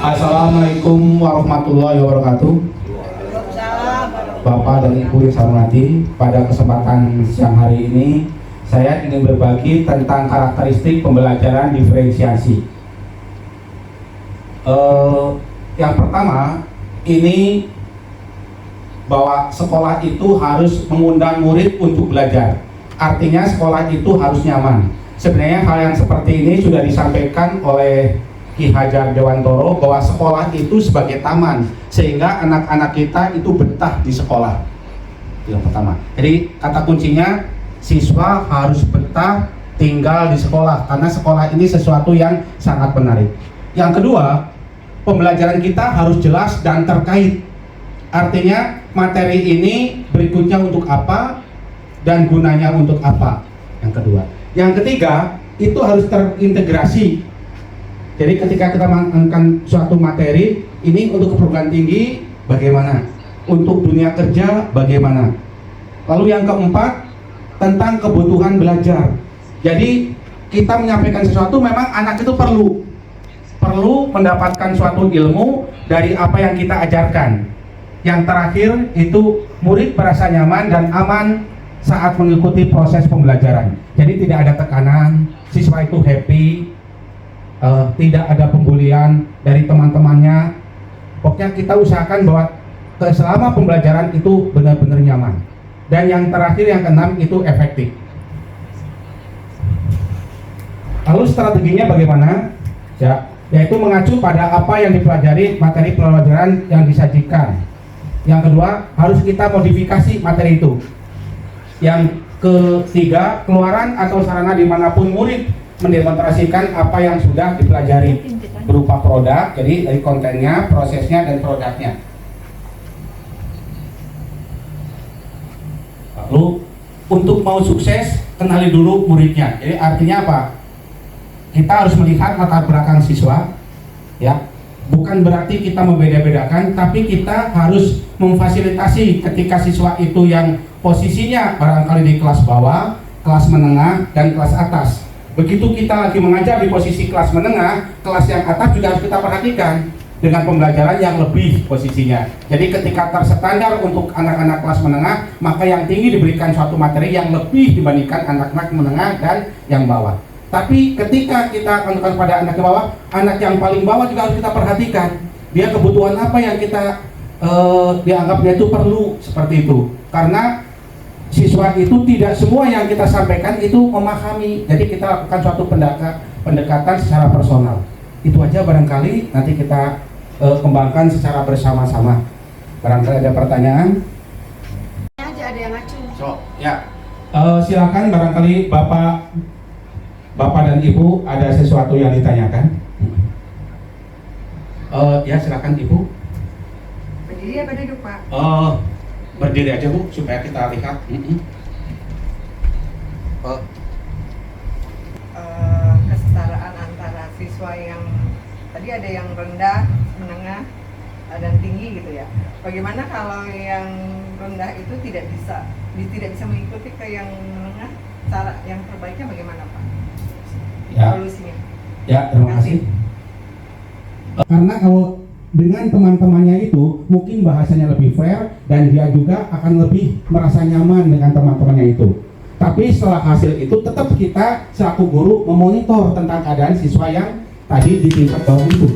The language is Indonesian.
Assalamualaikum warahmatullahi wabarakatuh. Bapak dan Ibu yang saya hormati, pada kesempatan siang hari ini saya ingin berbagi tentang karakteristik pembelajaran diferensiasi. Yang pertama, ini bahwa sekolah itu harus mengundang murid untuk belajar. Artinya sekolah itu harus nyaman. Sebenarnya hal yang seperti ini sudah disampaikan oleh Ki Hajar Dewantoro bahwa sekolah itu sebagai taman, sehingga anak-anak kita itu betah di sekolah. Itu yang pertama. Jadi kata kuncinya, siswa harus betah tinggal di sekolah, karena sekolah ini sesuatu yang sangat menarik. Yang kedua, pembelajaran kita harus jelas dan terkait. Artinya materi ini berikutnya untuk apa dan gunanya untuk apa. Yang kedua. Yang ketiga, itu harus terintegrasi. Jadi ketika kita mengangkat suatu materi, ini untuk perguruan tinggi bagaimana? Untuk dunia kerja bagaimana? Lalu yang keempat, tentang kebutuhan belajar. Jadi kita menyampaikan sesuatu, memang anak itu perlu mendapatkan suatu ilmu dari apa yang kita ajarkan. Yang terakhir itu murid merasa nyaman dan aman saat mengikuti proses pembelajaran. Jadi tidak ada tekanan, siswa itu happy, tidak ada pembulian dari teman-temannya. Pokoknya kita usahakan bahwa selama pembelajaran itu benar-benar nyaman. Dan yang terakhir, yang keenam, itu efektif. Lalu strateginya bagaimana? Ya, yaitu mengacu pada apa yang dipelajari, materi pelajaran yang disajikan. Yang kedua, harus kita modifikasi materi itu. Yang ketiga, keluaran atau sarana dimanapun murid mendemonstrasikan apa yang sudah dipelajari berupa produk, jadi dari kontennya, prosesnya, dan produknya. Lalu untuk mau sukses, kenali dulu muridnya. Jadi artinya apa? Kita harus melihat latar belakang siswa, ya. Bukan berarti kita membeda-bedakan, tapi kita harus memfasilitasi ketika siswa itu yang posisinya barangkali di kelas bawah, kelas menengah, dan kelas atas. Begitu kita lagi mengajar di posisi kelas menengah, kelas yang atas juga harus kita perhatikan dengan pembelajaran yang lebih posisinya. Jadi ketika terstandar untuk anak-anak kelas menengah, maka yang tinggi diberikan suatu materi yang lebih dibandingkan anak-anak menengah dan yang bawah. Tapi ketika kita akan pada anak ke bawah, anak yang paling bawah juga harus kita perhatikan. Dia kebutuhan apa yang kita dianggapnya itu perlu, seperti itu. Karena siswa itu tidak semua yang kita sampaikan itu memahami. Jadi kita lakukan suatu pendekatan secara personal. Itu aja barangkali nanti kita kembangkan secara bersama-sama. Barangkali ada pertanyaan? Aja ada yang ngacu. So, ya. Silakan barangkali Bapak dan Ibu ada sesuatu yang ditanyakan? Ya silakan Ibu. Berdiri apa duduk, Pak? Berdiri aja Bu, supaya kita lihat. Kesetaraan antara siswa yang tadi ada yang rendah, menengah, dan tinggi gitu ya. Bagaimana kalau yang rendah itu tidak bisa mengikuti ke yang menengah? Cara yang terbaiknya bagaimana, Pak? Ya. Solusinya. Ya, terima kasih. Karena kalau dengan teman-temannya itu mungkin bahasanya lebih fair dan dia juga akan lebih merasa nyaman dengan teman-temannya itu. Tapi setelah hasil itu tetap kita selaku guru memonitor tentang keadaan siswa yang tadi di tingkat bawah itu.